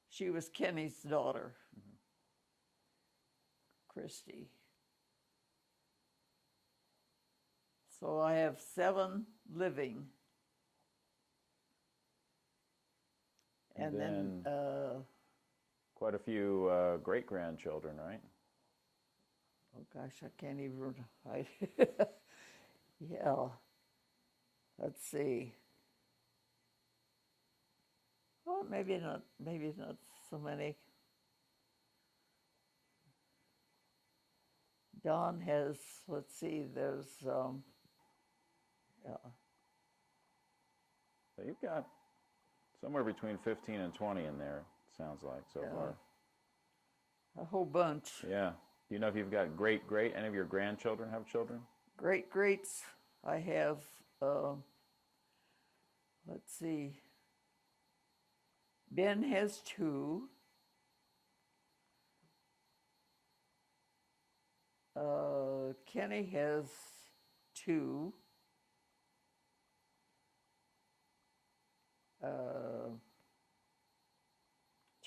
She was Kenny's daughter, Christy. So I have 7 living. And then quite a few great-grandchildren, right? oh gosh, I can't even. Yeah. Let's see. Well, maybe not so many. Don has. Let's see. There's. Yeah. So you've got somewhere between 15 and 20 in there. Sounds like so far. A whole bunch. Yeah. Do you know if you've got great? Any of your grandchildren have children? Greats. I have. Let's see. Ben has 2. Kenny has 2.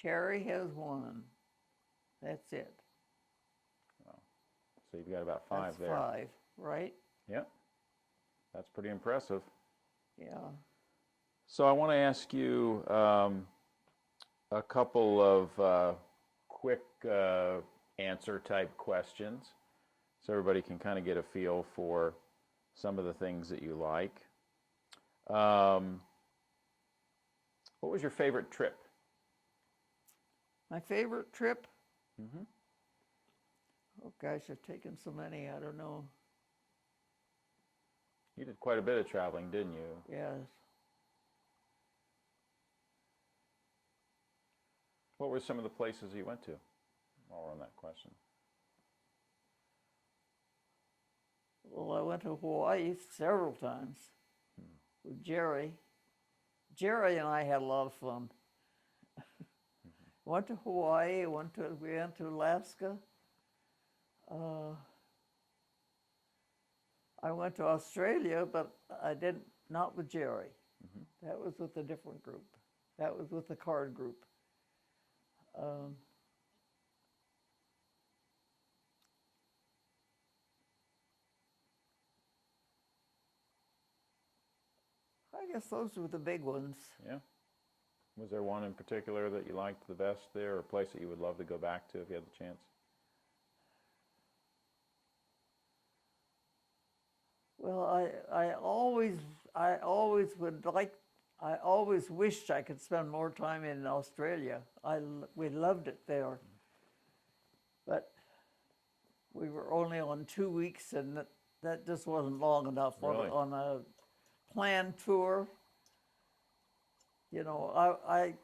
Terry has 1. That's it. Wow. So you've got about 5 That's there. 5, right? Yep. That's pretty impressive. Yeah. So I want to ask you a couple of quick answer type questions so everybody can kind of get a feel for some of the things that you like. What was your favorite trip? My favorite trip? Mm-hmm. Oh gosh, I've taken so many, I don't know. You did quite a bit of traveling, didn't you? Yes. What were some of the places you went to? While we're on that question. Well, I went to Hawaii several times with Jerry. Jerry and I had a lot of fun. Went to Hawaii. We went to Alaska. I went to Australia, but I didn't. Not with Jerry. That was with a different group. That was with the card group. I guess those were the big ones. Yeah. Was there one in particular that you liked the best there, or a place that you would love to go back to if you had the chance? Well, I always wished I could spend more time in Australia. We loved it there, but we were only on 2 weeks, and that just wasn't long enough Really? on a planned tour. You know, I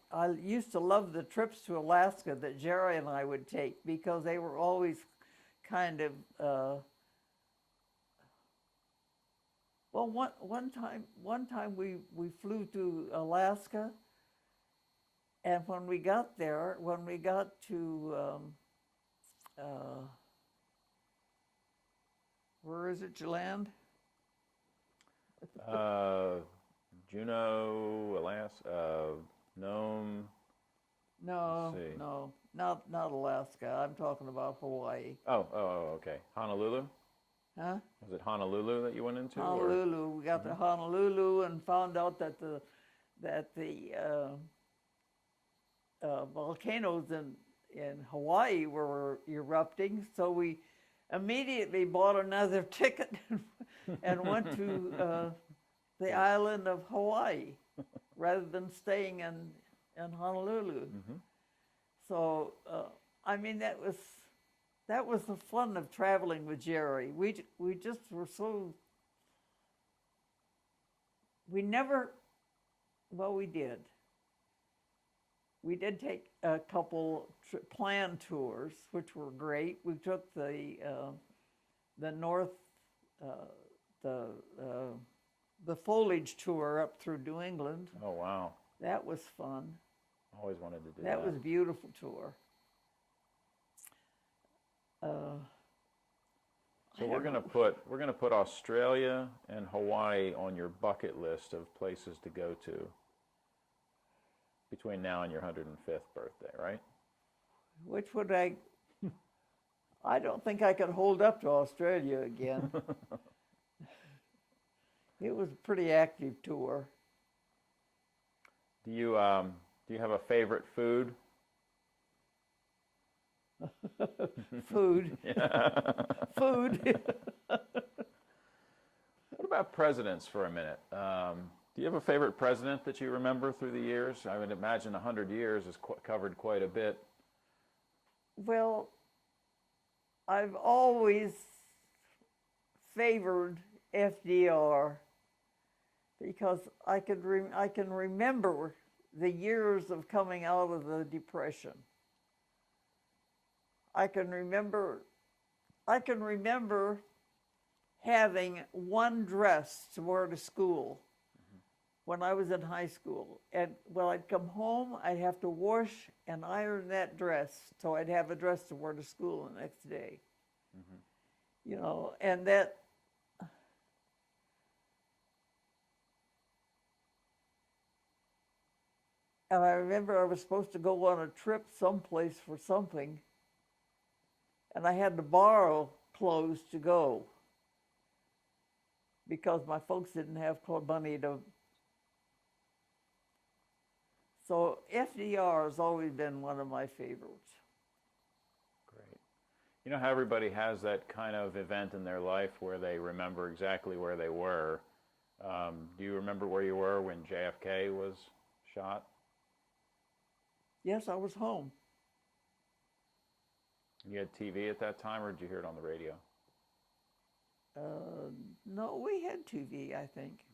used to love the trips to Alaska that Jerry and I would take because they were always kind of. Well, one time we flew to Alaska, and when we got to where is it, you land? Juneau, Alaska, Nome. No, Let's see. no, not Alaska. I'm talking about Hawaii. Oh, okay. Honolulu? Huh? Was it Honolulu that you went into? Or? Honolulu. We got to Honolulu and found out that the volcanoes in Hawaii were erupting. So we immediately bought another ticket and went to the island of Hawaii rather than staying in Honolulu. So I mean, that was the fun of traveling with Jerry. We just were so. We never. Well, we did. We did take a couple planned tours, which were great. We took the north, the foliage tour up through New England. Oh, wow. That was fun. Always wanted to do that. That was a beautiful tour. So we're gonna put Australia and Hawaii on your bucket list of places to go to between now and your 105th birthday, right? Which would I don't think I could hold up to Australia again. It was a pretty active tour. Do you have a favorite food? Food. Food. What about presidents for a minute? Do you have a favorite president that you remember through the years? I would imagine 100 years has covered quite a bit. Well, I've always favored FDR because I can remember the years of coming out of the Depression. I can remember having one dress to wear to school when I was in high school. And when I'd come home, I'd have to wash and iron that dress so I'd have a dress to wear to school the next day. You know, and that and I remember I was supposed to go on a trip someplace for something, and I had to borrow clothes to go because my folks didn't have money to. So FDR has always been one of my favorites. Great. You know how everybody has that kind of event in their life where they remember exactly where they were. Do you remember where you were when JFK was shot? Yes, I was home. You had TV at that time, or did you hear it on the radio? No, we had TV, I think.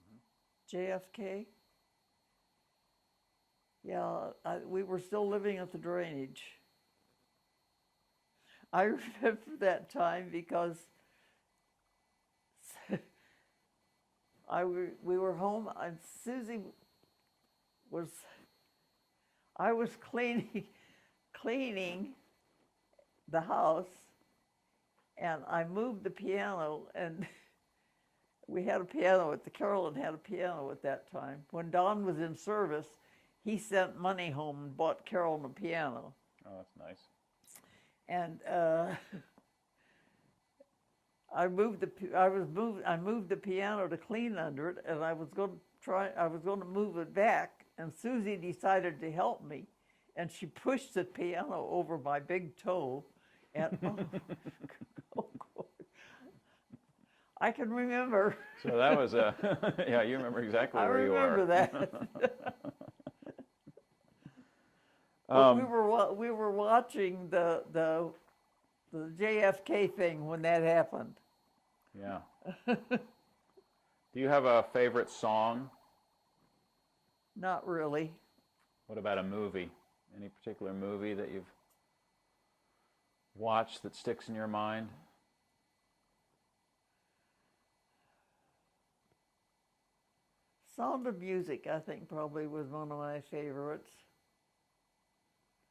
JFK. Yeah, we were still living at the drainage. I remember that time because we were home, and Susie was. I was cleaning the house, and I moved the piano, and we had a piano Carolyn had a piano at that time. When Don was in service, he sent money home and bought Carolyn a piano. Oh, that's nice. And I moved the piano to clean under it, and I was going to move it back, and Susie decided to help me, and she pushed the piano over my big toe, and I can remember. So that was yeah, you remember exactly where you were. I remember that. We were watching the JFK thing when that happened. Yeah. Do you have a favorite song? Not really. What about a movie? Any particular movie that you've watched that sticks in your mind? Sound of Music, I think, probably was one of my favorites.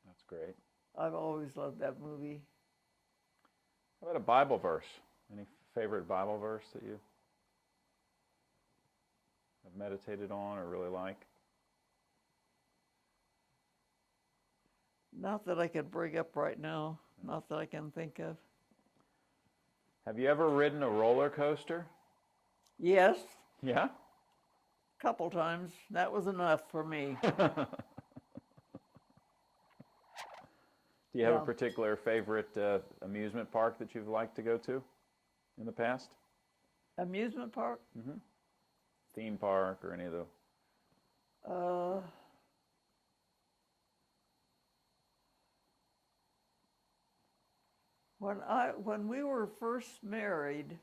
That's great. I've always loved that movie. How about a Bible verse? Any favorite Bible verse that you have meditated on or really like? Not that I could bring up right now. Not that I can think of. Have you ever ridden a roller coaster? Yes, Yeah? a couple times. That was enough for me. Do you have a Yeah. particular favorite amusement park that you've liked to go to in the past? Amusement park? Theme park or any of the... Uh, when we were first married,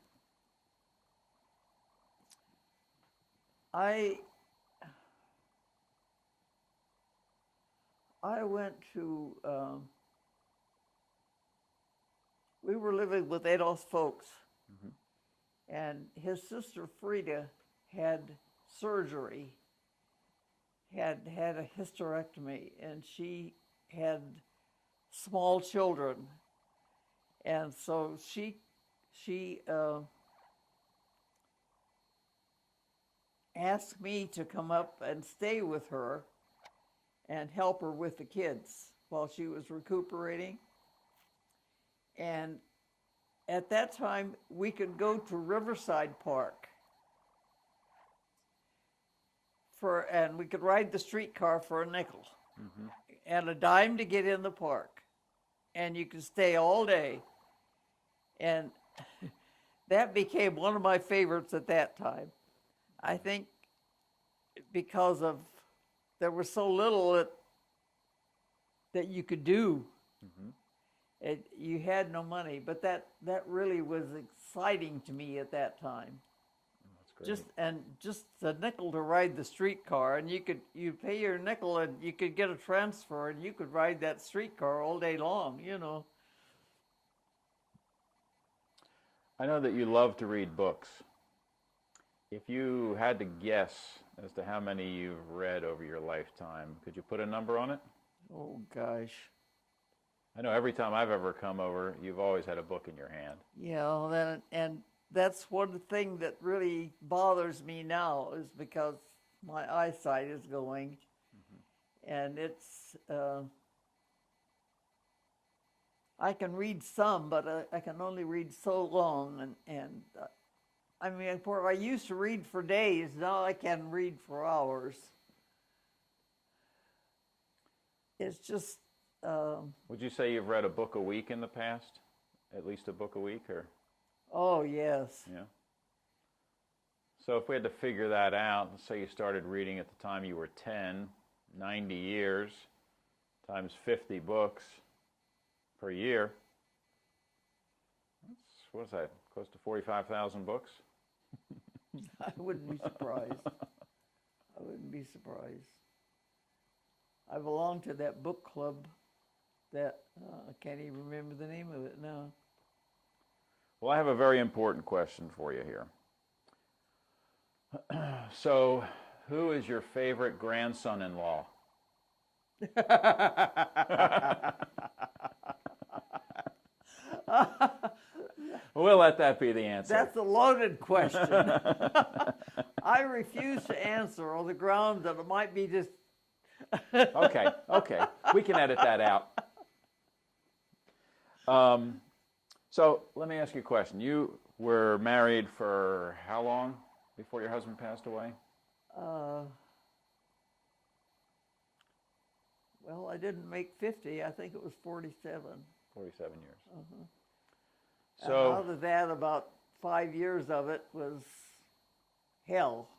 I went to we were living with Adolph's folks, and his sister Frida had surgery, had a hysterectomy, and she had small children, and so she asked me to come up and stay with her and help her with the kids while she was recuperating. And at that time, we could go to Riverside Park and we could ride the streetcar for a nickel and a dime to get in the park. And you could stay all day. And that became one of my favorites at that time. I think because of there was so little that you could do. You had no money, but that really was exciting to me at that time. That's great. Just a nickel to ride the streetcar, and you pay your nickel and you could get a transfer, and you could ride that streetcar all day long, you know. I know that you love to read books. If you had to guess as to how many you've read over your lifetime, could you put a number on it? Oh, gosh. I know every time I've ever come over, you've always had a book in your hand. Yeah, and that's one thing that really bothers me now is because my eyesight is going, and it's I can read some, but I can only read so long, and I mean, I used to read for days. Now I can read for hours. It's just. Would you say you've read a book a week in the past? At least a book a week, or? Oh, yes. Yeah. So if we had to figure that out, let's say you started reading at the time you were 10, 90 years, times 50 books per year. What's that, close to 45,000 books? I wouldn't be surprised. I wouldn't be surprised. I belong to that book club that I can't even remember the name of it now. Well, I have a very important question for you here. So, who is your favorite grandson-in-law? We'll let that be the answer. That's a loaded question. I refuse to answer on the ground that it might be just... Okay, we can edit that out. So let me ask you a question. You were married for how long before your husband passed away? Well, I didn't make 50. I think it was 47. 47 years. So, and out of that, about 5 years of it was hell.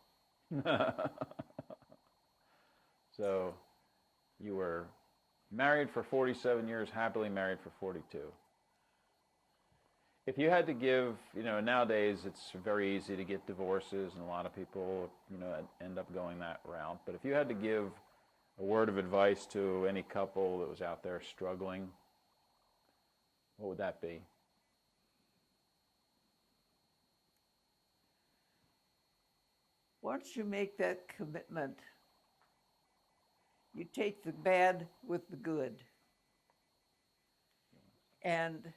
So you were married for 47 years, happily married for 42. If you had to give, nowadays it's very easy to get divorces, and a lot of people, end up going that route. But if you had to give a word of advice to any couple that was out there struggling, what would that be? Once you make that commitment, you take the bad with the good. And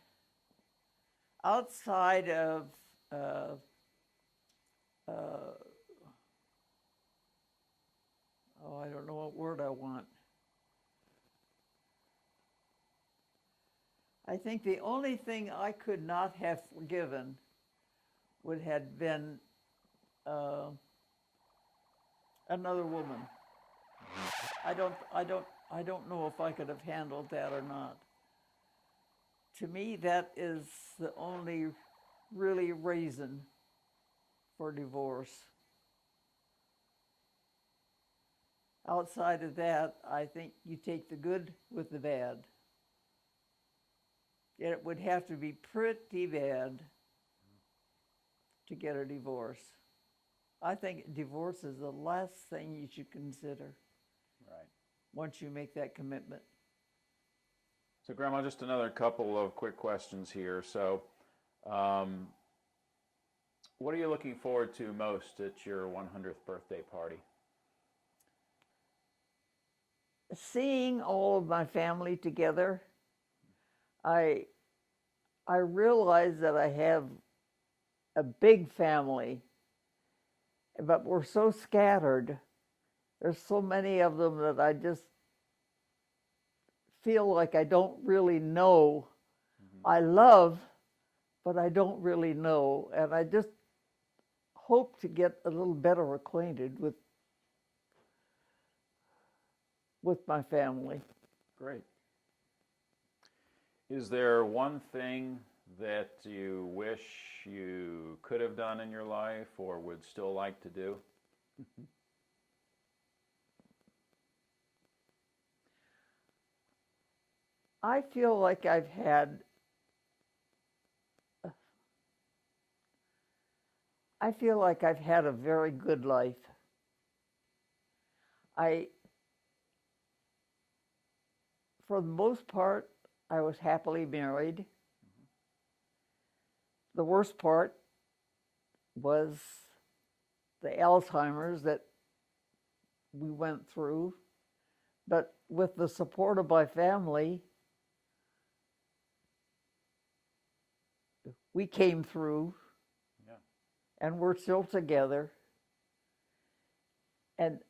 outside of I don't know what word I want. I think the only thing I could not have forgiven would have been another woman. I don't know if I could have handled that or not. To me, that is the only really reason for divorce. Outside of that, I think you take the good with the bad. It would have to be pretty bad to get a divorce. I think divorce is the last thing you should consider. Right. Once you make that commitment. So, Grandma, just another couple of quick questions here. So, what are you looking forward to most at your 100th birthday party? Seeing all of my family together, I realize that I have a big family, but we're so scattered. There's so many of them that I just feel like I don't really know. I love, but I don't really know. And I just hope to get a little better acquainted with my family. Great. Is there one thing that you wish you could have done in your life or would still like to do? I feel like I've had a very good life. For the most part, I was happily married. The worst part was the Alzheimer's that we went through. But with the support of my family, we came through. Yeah. And we're still together. And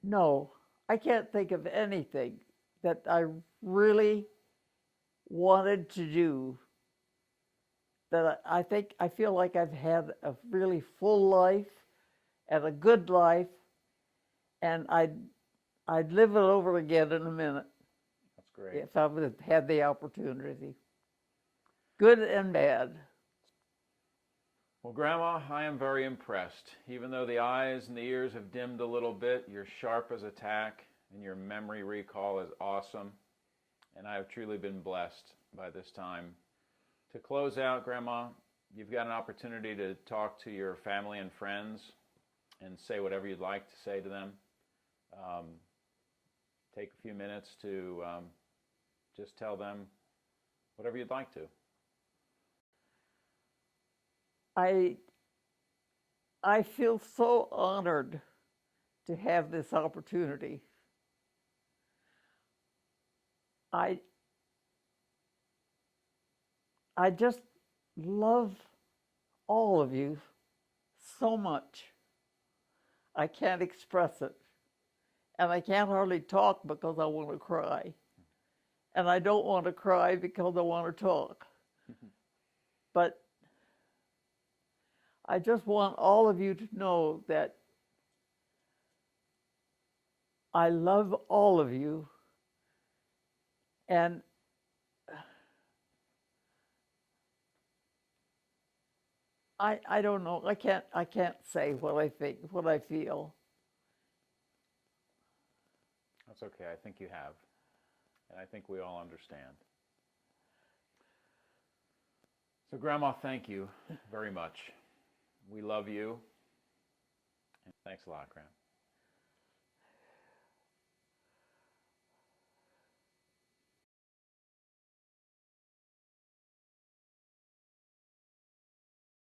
no, I can't think of anything that I really wanted to do. That I feel like I've had a really full life and a good life, and I'd live it over again in a minute. That's great. If I would have had the opportunity. Good and bad. Well, Grandma, I am very impressed. Even though the eyes and the ears have dimmed a little bit, you're sharp as a tack, and your memory recall is awesome. And I have truly been blessed by this time. To close out, Grandma, you've got an opportunity to talk to your family and friends and say whatever you'd like to say to them. Take a few minutes to just tell them whatever you'd like to. I feel so honored to have this opportunity. I just love all of you so much. I can't express it. And I can't hardly talk because I want to cry. And I don't want to cry because I want to talk. But I just want all of you to know that I love all of you. And I don't know. I can't say what I think, what I feel. That's okay. I think you have. And I think we all understand. So, Grandma, thank you very much. We love you. And thanks a lot, Grandma.